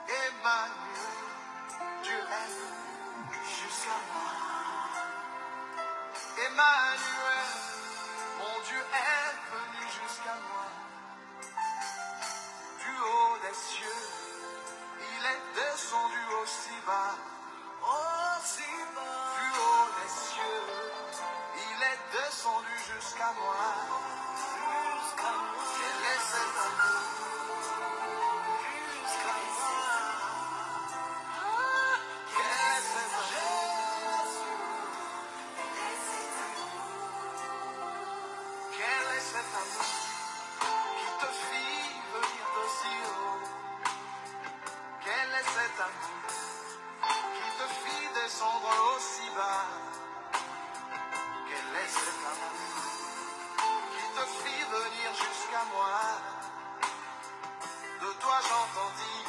Emmanuel, Dieu est venu jusqu'à moi. Emmanuel, mon Dieu est venu jusqu'à moi. Du haut des cieux, il est descendu aussi bas. Aussi bas. Du haut des cieux, il est descendu jusqu'à moi. Jusqu'à moi. Quel est cet amour? Jusqu'à moi. Quel est cet amour? Quel est cet amour qui te fit venir d'aussi haut? Quel est cet amour qui te fit descendre aussi bas? Quel est cet amour qui te fit venir jusqu'à moi? De toi j'entendis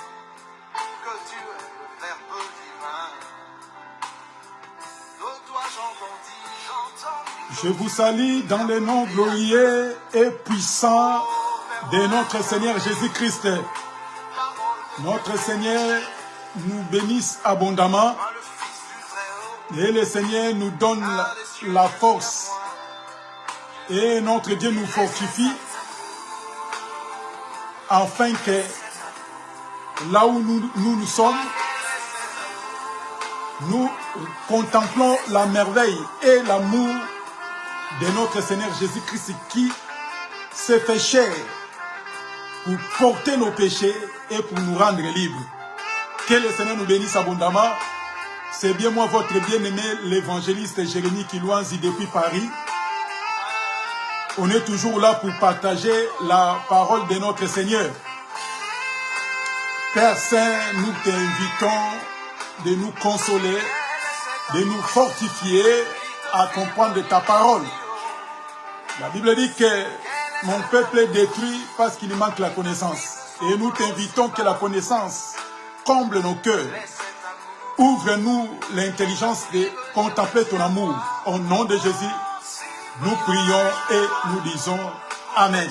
que tu es le Verbe divin. De toi j'entendis. Je vous salue dans le nom glorieux et puissant de notre Seigneur Jésus-Christ. Notre Seigneur nous bénisse abondamment et le Seigneur nous donne la force et notre Dieu nous fortifie afin que là où nous sommes, nous contemplons la merveille et l'amour de notre Seigneur Jésus-Christ qui s'est fait chair pour porter nos péchés et pour nous rendre libres. Que le Seigneur nous bénisse abondamment. C'est bien moi, votre bien-aimé, l'évangéliste Jérémie Kilouanzi depuis Paris. On est toujours là pour partager la parole de notre Seigneur. Père Saint, nous t'invitons de nous consoler, de nous fortifier à comprendre ta parole. La Bible dit que mon peuple est détruit parce qu'il manque la connaissance. Et nous t'invitons que la connaissance comble nos cœurs. Ouvre-nous l'intelligence de contempler ton amour. Au nom de Jésus, nous prions et nous disons Amen.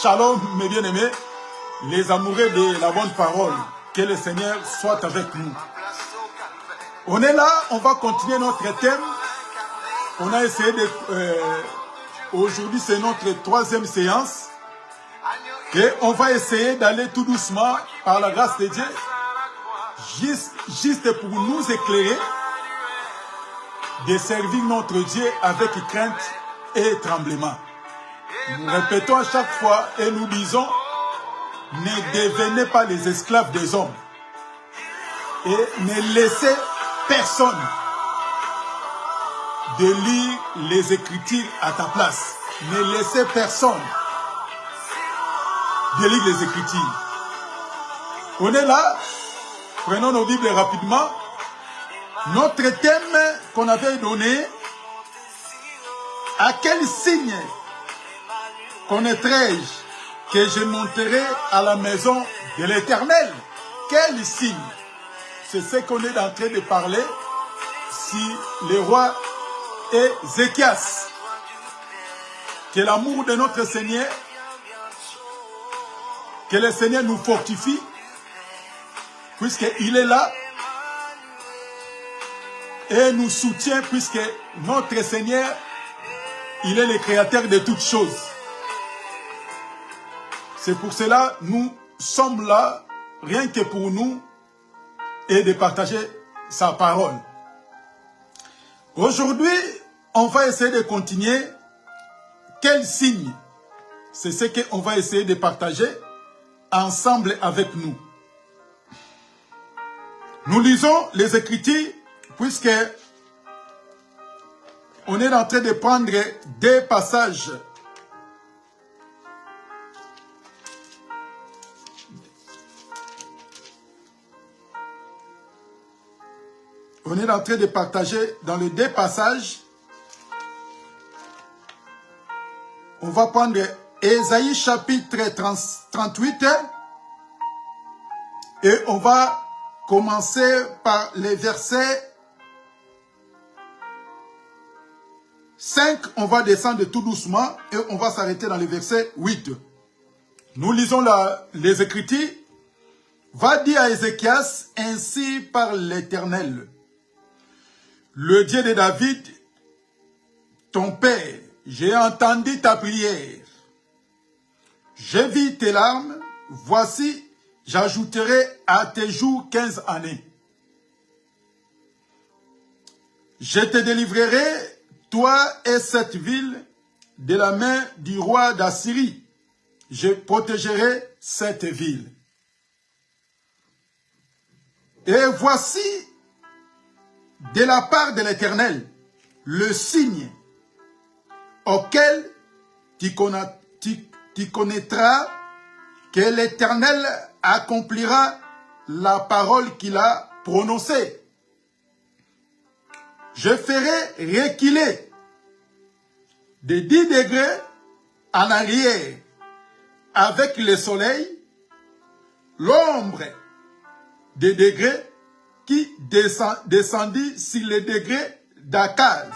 Shalom, mes bien-aimés, les amoureux de la bonne parole. Que le Seigneur soit avec nous. On est là, on va continuer notre thème. On a essayé de... aujourd'hui, c'est notre troisième séance. Et on va essayer d'aller tout doucement, par la grâce de Dieu, juste pour nous éclairer, de servir notre Dieu avec crainte et tremblement. Nous répétons à chaque fois et nous disons, ne devenez pas les esclaves des hommes. Et ne laissez personne de lire les Écritures à ta place. Ne laissez personne de lire les Écritures. On est là, prenons nos Bibles rapidement. Notre thème qu'on avait donné, à quel signe connaîtrai-je que je monterai à la maison de l'Éternel? Quel signe? C'est ce qu'on est en train de parler si le roi Ézéchias. Que l'amour de notre Seigneur, que le Seigneur nous fortifie, puisqu'il est là, et nous soutient, puisque notre Seigneur, il est le créateur de toutes choses. C'est pour cela que nous sommes là, rien que pour nous, et de partager sa parole. Aujourd'hui, on va essayer de continuer. Quel signe? C'est ce qu'on va essayer de partager ensemble avec nous. Nous lisons les Écritures, puisque on est en train de prendre des passages. On est en train de partager dans les deux passages. On va prendre Ésaïe chapitre 38 et on va commencer par les versets 5. On va descendre tout doucement et on va s'arrêter dans le verset 8. Nous lisons les Écritures. Va dire à Ézéchias, ainsi par l'Éternel, le Dieu de David, ton père, j'ai entendu ta prière. J'ai vu tes larmes, voici, j'ajouterai à tes jours 15 années. Je te délivrerai, toi et cette ville, de la main du roi d'Assyrie. Je protégerai cette ville. Et voici, de la part de l'Éternel, le signe auquel tu connaîtras que l'Éternel accomplira la parole qu'il a prononcée. Je ferai reculer de 10 degrés en arrière avec le soleil, l'ombre des degrés qui descendit sur les degrés d'Akaz.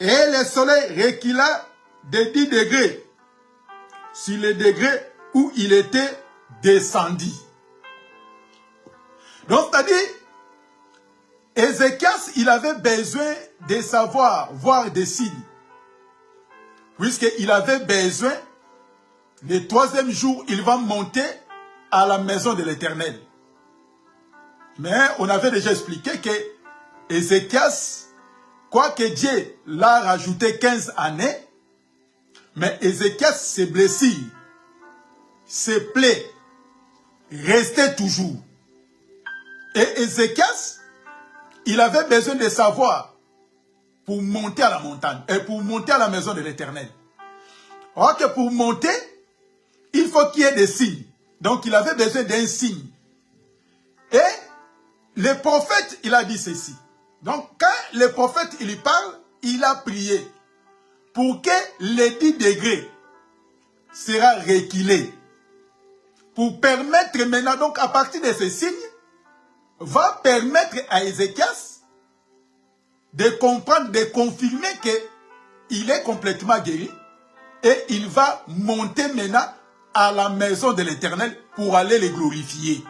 Et le soleil recula de 10 degrés sur les degrés où il était descendu. Donc, c'est-à-dire, Ézéchias, il avait besoin de savoir, voir des signes. Puisqu'il avait besoin, le 3e jour, il va monter à la maison de l'Éternel. Mais on avait déjà expliqué que Ézéchias, quoique Dieu l'a rajouté 15 années, mais Ézéchias, ses blessures, ses plaies, restaient toujours. Et Ézéchias, il avait besoin de savoir pour monter à la montagne et pour monter à la maison de l'Éternel. Or que pour monter, il faut qu'il y ait des signes. Donc il avait besoin d'un signe. Et le prophète, il a dit ceci. Donc quand le prophète, il lui parle, il a prié pour que les 10 degrés sera reculé. Pour permettre maintenant, donc à partir de ces signes, va permettre à Ézéchias de comprendre, de confirmer qu'il est complètement guéri et il va monter maintenant à la maison de l'Éternel pour aller les glorifier.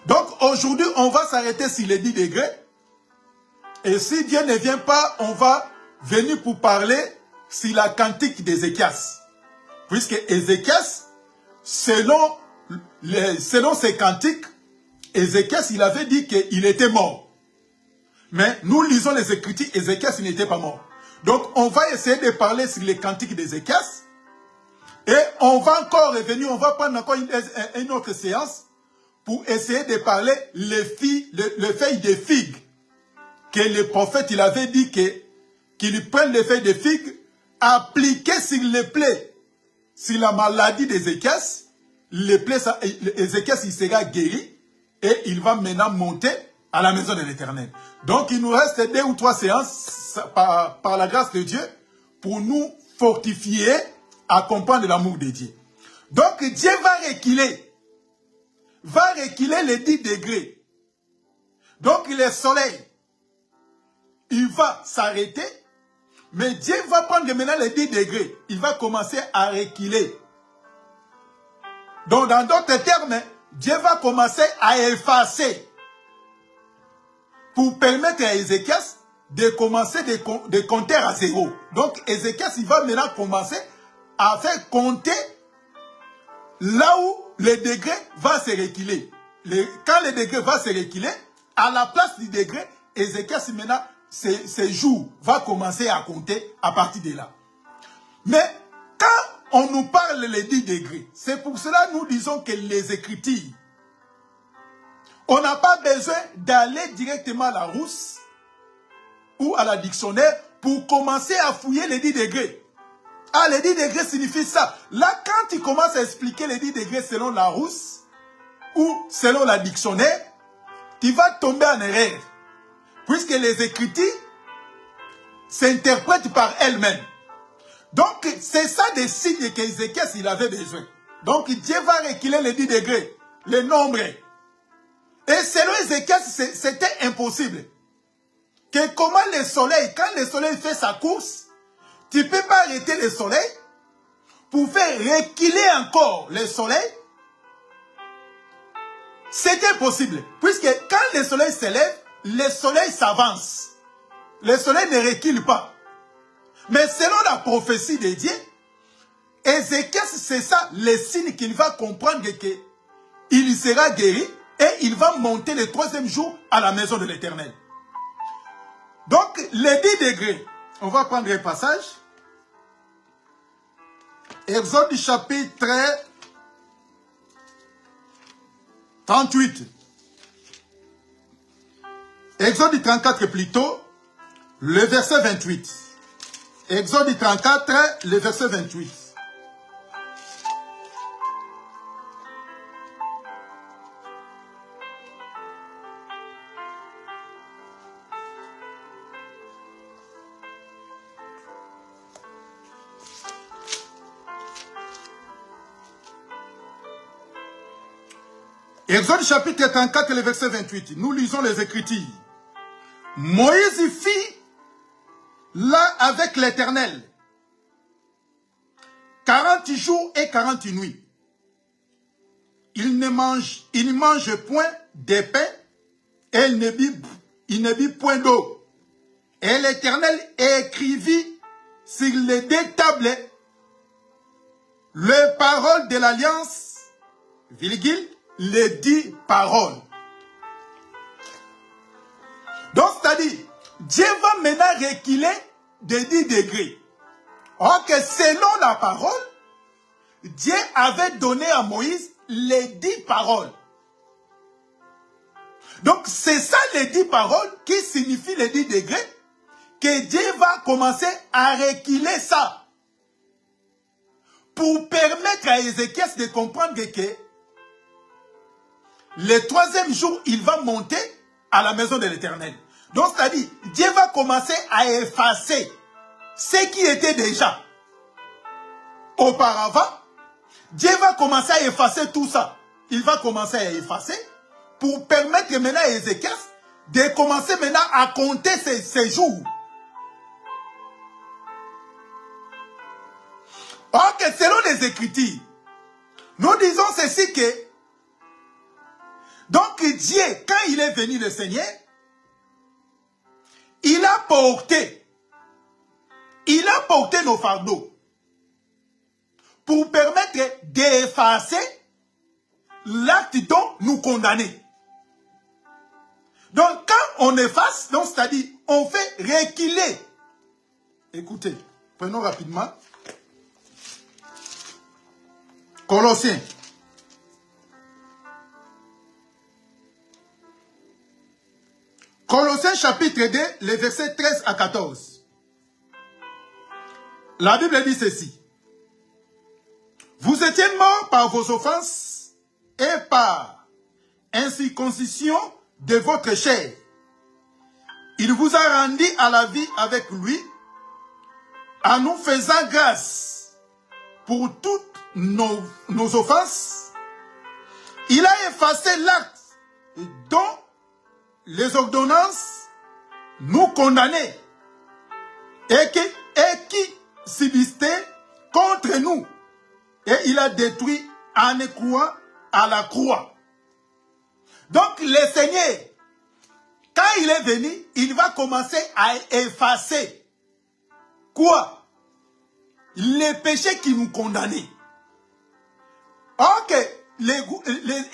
Donc aujourd'hui, on va s'arrêter sur les 10 degrés et si Dieu ne vient pas, on va venir pour parler sur la cantique d'Ézéchias. Puisque Ézéchias, selon ses cantiques, Ézéchias, il avait dit qu'il était mort. Mais nous lisons les Écritures, Ézéchias, il n'était pas mort. Donc, on va essayer de parler sur les cantiques d'Ézéchias. Et on va encore revenir, on va prendre encore une autre séance pour essayer de parler le feuille de figue. Que le prophète, il avait dit qu'il prenne les feuilles de figue, appliquées sur les plaies, sur la maladie d'Ézéchias. Les plaies, Ézéchias, il sera guéri. Et il va maintenant monter à la maison de l'Éternel. Donc, il nous reste 2 ou 3 séances par la grâce de Dieu pour nous fortifier à comprendre l'amour de Dieu. Donc, Dieu va reculer les 10 degrés. Donc, le soleil, il va s'arrêter, mais Dieu va prendre maintenant les 10 degrés. Il va commencer à reculer. Donc, dans d'autres termes, Dieu va commencer à effacer pour permettre à Ézéchias de commencer de compter à 0. Donc, Ézéchias, il va maintenant commencer à faire compter là où le degré va se reculer. Quand le degré va se reculer, à la place du degré, Ézéchias, maintenant, ses jours va commencer à compter à partir de là. Mais, quand on nous parle les 10 degrés, c'est pour cela que nous disons que les Écritures, on n'a pas besoin d'aller directement à la Rousse ou à la dictionnaire pour commencer à fouiller les 10 degrés. Ah, les 10 degrés signifient ça. Là, quand tu commences à expliquer les 10 degrés selon la Rousse ou selon la dictionnaire, tu vas tomber en erreur. Puisque les Écritures s'interprètent par elles-mêmes. Donc, c'est ça des signes qu'Ézéchias il avait besoin. Donc, Dieu va reculer les 10 degrés, les nombres. Et selon Ézéchias, c'était impossible. Que comment le soleil, quand le soleil fait sa course, tu ne peux pas arrêter le soleil pour faire reculer encore le soleil, c'était possible. Puisque quand le soleil s'élève, le soleil s'avance. Le soleil ne recule pas. Mais selon la prophétie de Dieu, Ézéchias, c'est ça le signe qu'il va comprendre qu'il sera guéri et il va monter le 3e jour à la maison de l'Éternel. Donc, les 10 degrés, on va prendre un passage. Exode chapitre 38. Exode 34 plutôt, le verset 28. Exode 34, le verset 28. Exode chapitre 34, le verset 28. Nous lisons les Écritures. Moïse fit là avec l'Éternel 40 jours et 40 nuits. Il ne mange point de pain et il ne but point d'eau. Et l'Éternel écrivit sur les 2 tables les paroles de l'alliance, virgule, les 10 paroles. Donc, c'est-à-dire, Dieu va maintenant reculer de 10 degrés. Or que selon la parole, Dieu avait donné à Moïse les 10 paroles. Donc, c'est ça les 10 paroles qui signifient les 10 degrés, que Dieu va commencer à reculer ça. Pour permettre à Ézéchias de comprendre que le 3e jour, il va monter à la maison de l'Éternel. Donc, c'est-à-dire, Dieu va commencer à effacer ce qui était déjà auparavant. Dieu va commencer à effacer tout ça. Il va commencer à effacer pour permettre maintenant à Ézéchias de commencer maintenant à compter ses jours. Or que selon les Écritures, nous disons ceci que donc Dieu, quand il est venu le Seigneur, il a porté nos fardeaux pour permettre d'effacer l'acte dont nous condamnons. Donc quand on efface, c'est-à-dire on fait reculer. Écoutez, prenons rapidement Colossiens. Colossiens chapitre 2, les versets 13 à 14. La Bible dit ceci. Vous étiez morts par vos offenses et par incirconcision de votre chair. Il vous a rendu à la vie avec lui, en nous faisant grâce pour toutes nos offenses. Il a effacé l'acte dont les ordonnances nous condamnaient et qui subsistaient contre nous. Et il a détruit en écouant à la croix. Donc le Seigneur, quand il est venu, il va commencer à effacer quoi? Les péchés qui nous condamnaient. Or que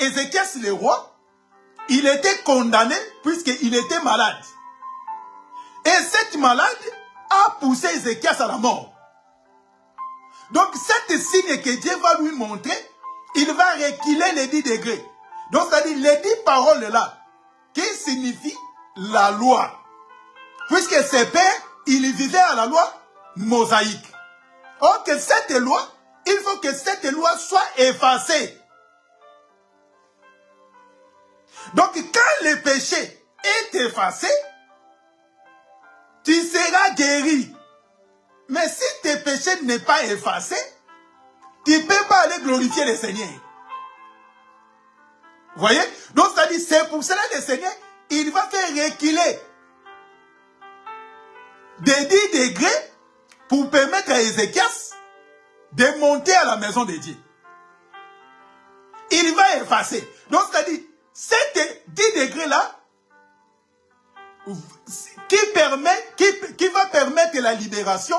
Ézéchias le roi, il était condamné puisqu'il était malade. Et cette maladie a poussé Ézéchias à la mort. Donc, cet signe que Dieu va lui montrer, il va reculer les 10 degrés. Donc, c'est-à-dire les 10 paroles là, qui signifient la loi. Puisque ses pères, ils vivaient à la loi mosaïque. Or que cette loi, il faut que cette loi soit effacée. Donc, quand le péché est effacé, tu seras guéri. Mais si tes péchés n'est pas effacé, tu ne peux pas aller glorifier le Seigneur. Vous voyez? Donc, c'est pour cela que le Seigneur, il va faire reculer de 10 degrés pour permettre à Ézéchias de monter à la maison de Dieu. Il va effacer. Donc, c'est-à-dire, ces 10 degrés-là, qui va permettre la libération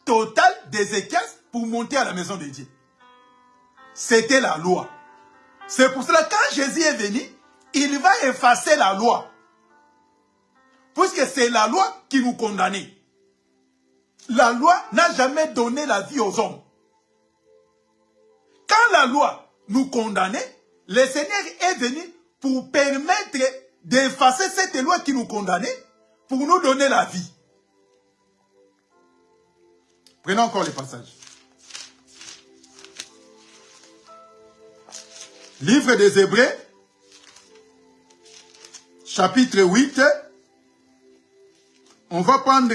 totale d'Ézéchias pour monter à la maison de Dieu. C'était la loi. C'est pour cela que quand Jésus est venu, il va effacer la loi. Puisque c'est la loi qui nous condamnait. La loi n'a jamais donné la vie aux hommes. Quand la loi nous condamnait, le Seigneur est venu pour permettre d'effacer cette loi qui nous condamnait, pour nous donner la vie. Prenons encore le passage. Livre des Hébreux, chapitre 8. On va prendre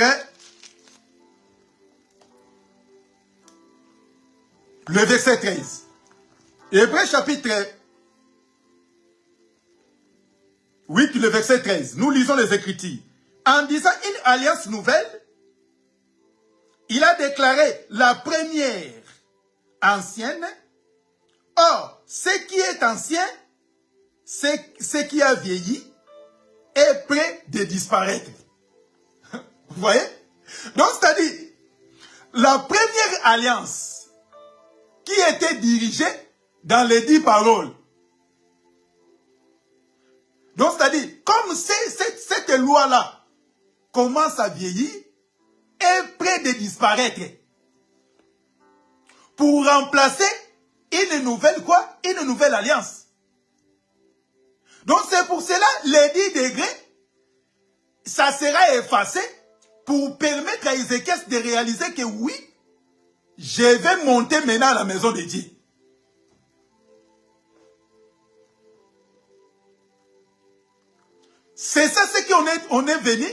le verset 13. Hébreux chapitre 8, le verset 13. Nous lisons les Écritures. En disant une alliance nouvelle, il a déclaré la première ancienne. Or, ce qui est ancien, ce qui a vieilli, est prêt de disparaître. Vous voyez? Donc, c'est-à-dire, la première alliance qui était dirigée dans les 10 paroles. Donc, c'est-à-dire, comme cette loi-là commence à vieillir, est prêt de disparaître. Pour remplacer une nouvelle quoi? Une nouvelle alliance. Donc, c'est pour cela, les 10 degrés, ça sera effacé pour permettre à Ézéchias de réaliser que oui, je vais monter maintenant à la maison de Dieu. C'est ça ce qu'on est venu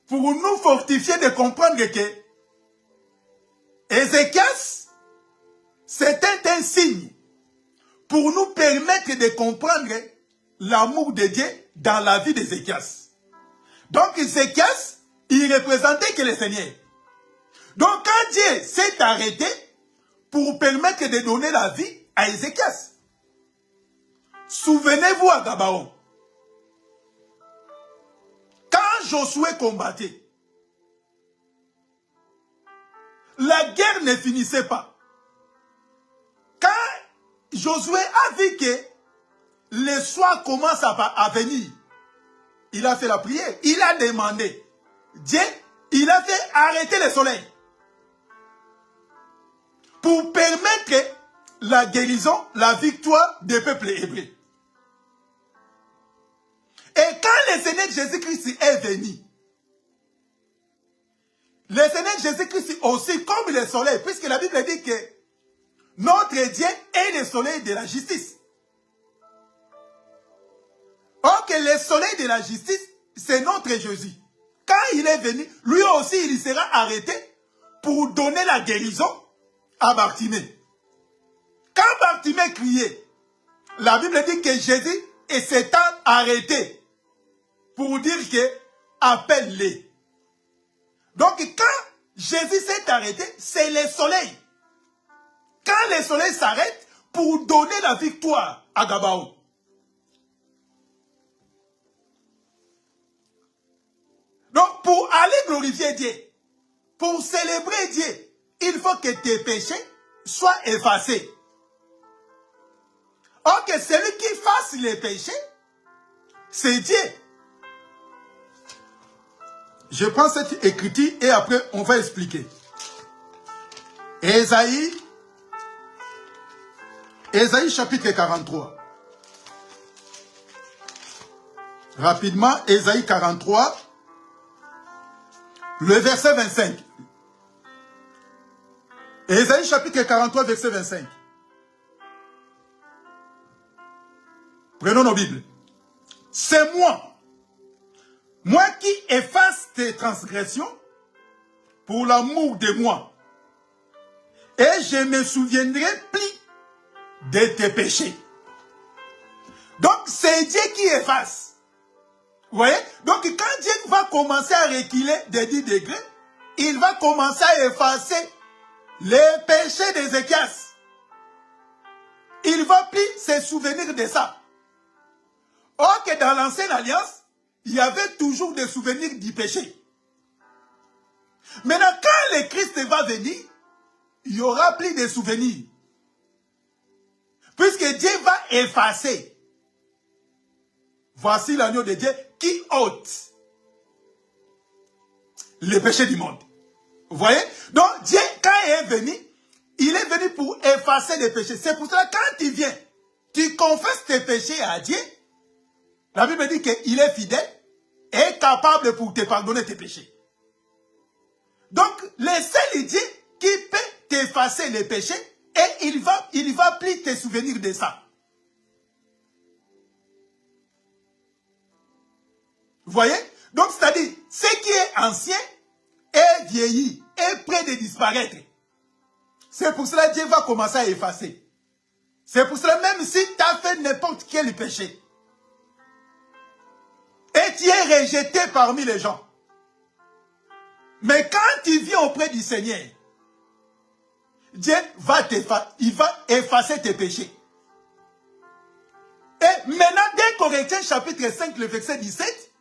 pour nous fortifier de comprendre que Ézéchias, c'était un signe pour nous permettre de comprendre l'amour de Dieu dans la vie d'Ézéchias. Donc Ézéchias, il représentait que le Seigneur. Donc quand Dieu s'est arrêté pour permettre de donner la vie à Ézéchias, souvenez-vous à Gabaon, quand Josué combattait, la guerre ne finissait pas. Quand Josué a vu que le soir commence à venir, il a fait la prière, il a demandé. Dieu, il a fait arrêter le soleil pour permettre la guérison, la victoire des peuples hébreux. Et quand le Seigneur Jésus-Christ est venu, le Seigneur Jésus-Christ aussi comme le soleil, puisque la Bible dit que notre Dieu est le soleil de la justice. Or que le soleil de la justice, c'est notre Jésus. Quand il est venu, lui aussi il sera arrêté pour donner la guérison à Bartimée. Quand Bartimée criait, la Bible dit que Jésus s'étant arrêté pour dire que appelle-les. Donc quand Jésus s'est arrêté, c'est le soleil. Quand le soleil s'arrête pour donner la victoire à Gabaon. Donc pour aller glorifier Dieu, pour célébrer Dieu, il faut que tes péchés soient effacés. Or que celui qui fasse les péchés, c'est Dieu. Je prends cette écriture et après on va expliquer. Ésaïe chapitre 43. Rapidement, Ésaïe 43, le verset 25. Ésaïe chapitre 43, verset 25. Prenons nos Bibles. C'est moi qui efface tes transgressions pour l'amour de moi. Et je me souviendrai plus de tes péchés. Donc c'est Dieu qui efface. Vous voyez? Donc quand Dieu va commencer à reculer de 10 degrés, il va commencer à effacer les péchés d'Ézéchias. Il ne va plus se souvenir de ça. Or que dans l'ancienne alliance, il y avait toujours des souvenirs du péché. Maintenant, quand le Christ va venir, il n'y aura plus de souvenirs. Puisque Dieu va effacer. Voici l'agneau de Dieu qui ôte les péchés du monde. Vous voyez? Donc Dieu, quand il est venu pour effacer les péchés. C'est pour cela que quand tu viens, tu confesses tes péchés à Dieu. La Bible dit qu'il est fidèle et capable pour te pardonner tes péchés. Donc, le seul Dieu qui peut t'effacer les péchés et il va plus te souvenir de ça. Vous voyez? Donc, c'est-à-dire, ce qui est ancien est vieilli, est prêt de disparaître. C'est pour cela que Dieu va commencer à effacer. C'est pour cela, même si tu as fait n'importe quel péché, et tu es rejeté parmi les gens, mais quand tu viens auprès du Seigneur, Dieu va effacer tes péchés. Et maintenant, dès Corinthiens chapitre 5, le verset 17,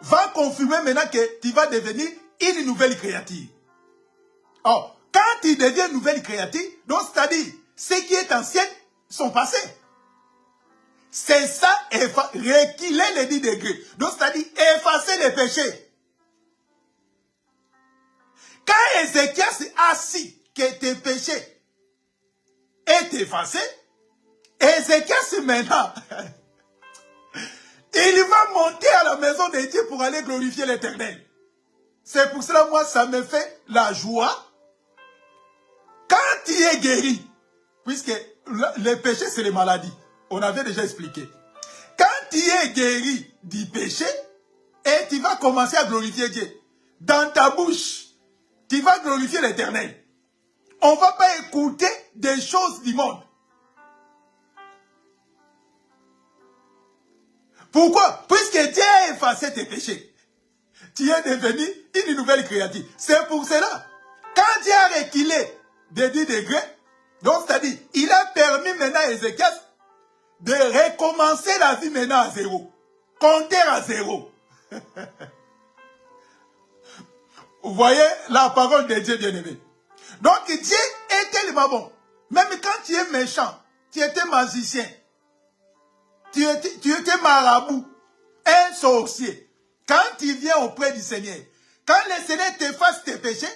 va confirmer maintenant que tu vas devenir une nouvelle créature. Or, quand tu deviens une nouvelle créature, donc c'est-à-dire, ce qui est ancien sont passés. C'est ça, reculer les 10 degrés. Donc c'est-à-dire, effacer les péchés. Quand Ézéchias a su que tes péchés est effacé, Ézéchias maintenant, il va monter à la maison de Dieu pour aller glorifier l'Éternel. C'est pour cela, moi, ça me fait la joie. Quand tu es guéri, puisque le péché, c'est les maladies. On avait déjà expliqué. Quand tu es guéri du péché, et tu vas commencer à glorifier Dieu, dans ta bouche, tu vas glorifier l'Éternel. On ne va pas écouter des choses du monde. Pourquoi? Puisque Dieu a effacé tes péchés. Tu es devenu une nouvelle créature. C'est pour cela. Quand Dieu a reculé de 10 degrés, donc c'est-à-dire, il a permis maintenant à Ézéchias de recommencer la vie maintenant à zéro. Compter à zéro. Vous voyez la parole de Dieu bien-aimé. Donc Dieu est tellement bon. Même quand tu es méchant, tu étais magicien, tu étais marabout, un sorcier. Quand tu viens auprès du Seigneur, quand le Seigneur t'efface tes péchés,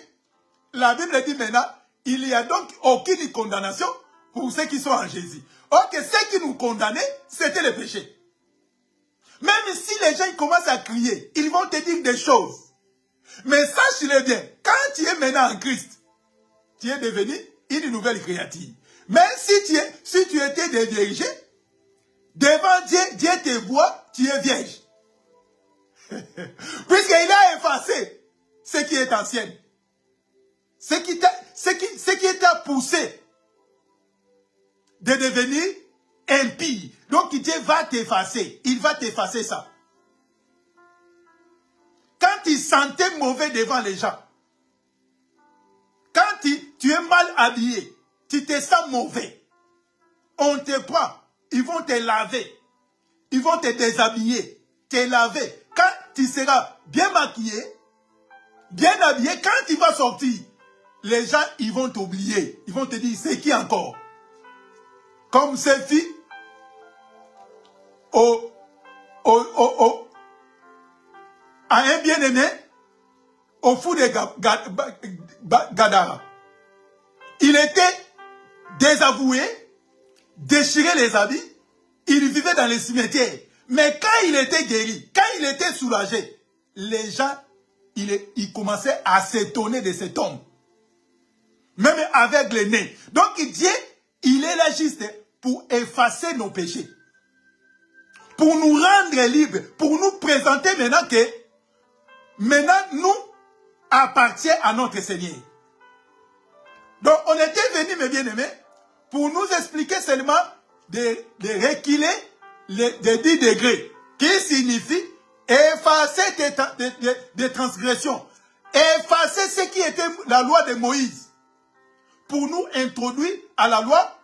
la Bible dit maintenant, il n'y a donc aucune condamnation pour ceux qui sont en Jésus. Or que ceux qui nous condamnaient, c'était le péché. Même si les gens commencent à crier, ils vont te dire des choses. Mais sache-le bien, quand tu es maintenant en Christ, tu es devenu une nouvelle créature. Même si tu étais déviergé, devant Dieu, Dieu te voit, tu es vierge. Puisqu'il a effacé ce qui est ancien. Ce qui t'a poussé de devenir impie. Donc Dieu va t'effacer. Il va t'effacer ça. Quand tu sentais mauvais devant les gens, quand tu es mal habillé, tu te sens mauvais, on te prend, ils vont te laver, ils vont te déshabiller, te laver. Quand tu seras bien maquillé, bien habillé, quand tu vas sortir, les gens, ils vont t'oublier. Ils vont te dire, c'est qui encore? Comme ces filles, à un bien-aimé, au fou de Gadara. Il était désavoué, déchiré les habits, il vivait dans les cimetières. Mais quand il était guéri, quand il était soulagé, les gens, ils commençaient à s'étonner de cet homme. Même avec le nez. Donc Dieu, il est là juste pour effacer nos péchés. Pour nous rendre libres. Pour nous présenter maintenant que maintenant nous appartient à notre Seigneur. Donc on était venus, mes bien-aimés, pour nous expliquer seulement de reculer les 10 degrés. Qui signifie effacer des transgressions. Effacer ce qui était la loi de Moïse. pour nous introduire à la loi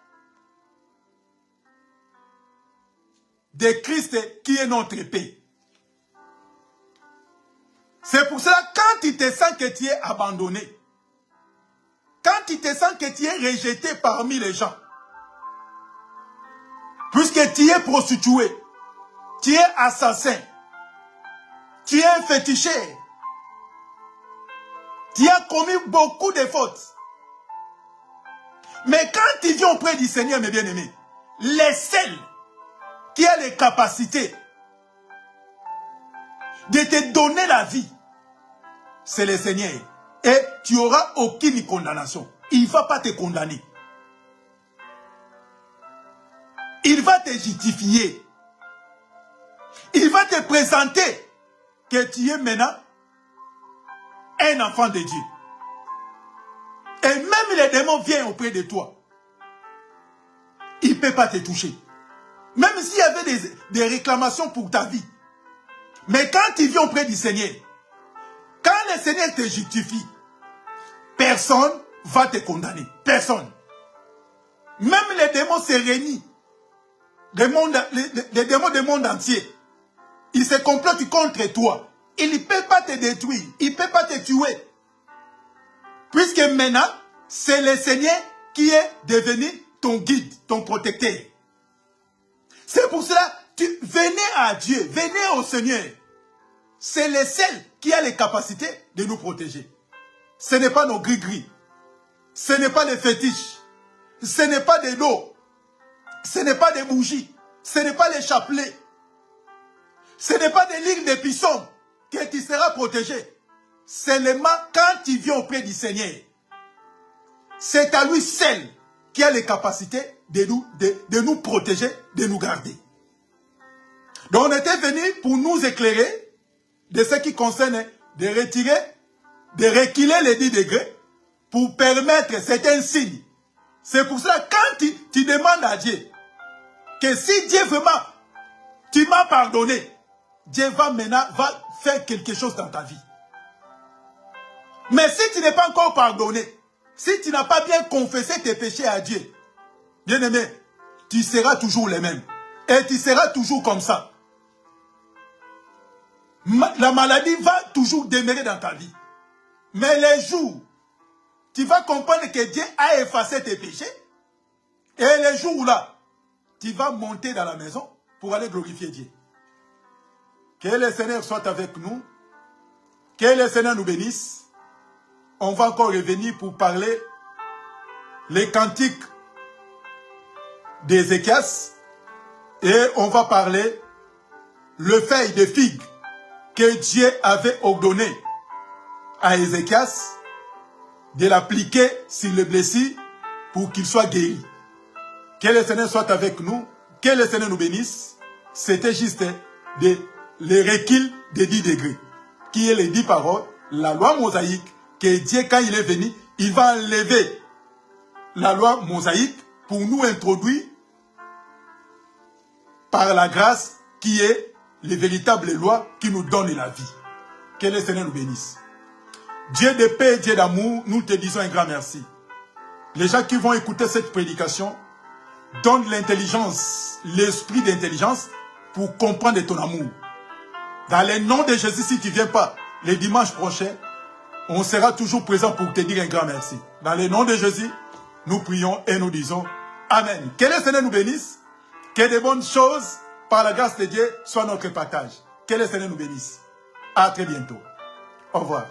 de Christ qui est notre paix. C'est pour cela, quand tu te sens que tu es abandonné, quand tu te sens que tu es rejeté parmi les gens, puisque tu es prostitué, tu es assassin, tu es un féticheur, tu as commis beaucoup de fautes. Mais quand tu viens auprès du Seigneur, mes bien-aimés, les seuls qui ont les capacités de te donner la vie, c'est le Seigneur. Et tu n'auras aucune condamnation. Il ne va pas te condamner. Il va te justifier. Il va te présenter que tu es maintenant un enfant de Dieu. Et même les démons viennent auprès de toi. Il ne peut pas te toucher. Même s'il y avait des réclamations pour ta vie. Mais quand tu viens auprès du Seigneur, quand le Seigneur te justifie, personne ne va te condamner. Personne. Même les démons se réunissent. Les démons du monde entier. Ils se complotent contre toi. Ils ne peuvent pas te détruire. Ils ne peuvent pas te tuer. Puisque maintenant, c'est le Seigneur qui est devenu ton guide, ton protecteur. C'est pour cela, venez à Dieu, venez au Seigneur. C'est le seul qui a les capacités de nous protéger. Ce n'est pas nos gris-gris. Ce n'est pas les fétiches. Ce n'est pas des dos. Ce n'est pas des bougies. Ce n'est pas les chapelets. Ce n'est pas des lignes de pissons que tu seras protégé. Seulement quand tu viens auprès du Seigneur. C'est à lui seul qui a les capacités de nous protéger, de nous garder. Donc on était venu pour nous éclairer de ce qui concerne de retirer, de reculer les 10 degrés pour permettre, c'est un signe. C'est pour cela quand tu demandes à Dieu que si Dieu vraiment, tu m'as pardonné, Dieu va faire quelque chose dans ta vie. Mais si tu n'es pas encore pardonné, si tu n'as pas bien confessé tes péchés à Dieu, bien-aimé, tu seras toujours le même. Et tu seras toujours comme ça. La maladie va toujours demeurer dans ta vie. Mais les jours, tu vas comprendre que Dieu a effacé tes péchés. Et les jours là, tu vas monter dans la maison pour aller glorifier Dieu. Que le Seigneur soit avec nous. Que le Seigneur nous bénisse. On va encore revenir pour parler les cantiques d'Ézéchias. Et on va parler le feuille de figue que Dieu avait ordonné à Ézéchias de l'appliquer sur le blessé pour qu'il soit guéri. Que le Seigneur soit avec nous, que le Seigneur nous bénisse. C'était juste le recul des 10 degrés, qui est les 10 paroles, la loi mosaïque, que Dieu, quand il est venu, il va enlever la loi mosaïque pour nous introduire par la grâce qui est les véritables lois qui nous donnent la vie. Que le Seigneur nous bénisse. Dieu de paix, Dieu d'amour, nous te disons un grand merci. Les gens qui vont écouter cette prédication, donne l'intelligence, l'esprit d'intelligence pour comprendre ton amour. Dans le nom de Jésus, si tu ne viens pas le dimanche prochain, on sera toujours présent pour te dire un grand merci. Dans le nom de Jésus, nous prions et nous disons Amen. Que le Seigneur nous bénisse. Que de bonnes choses, par la grâce de Dieu, soient notre partage. Que le Seigneur nous bénisse. À très bientôt. Au revoir.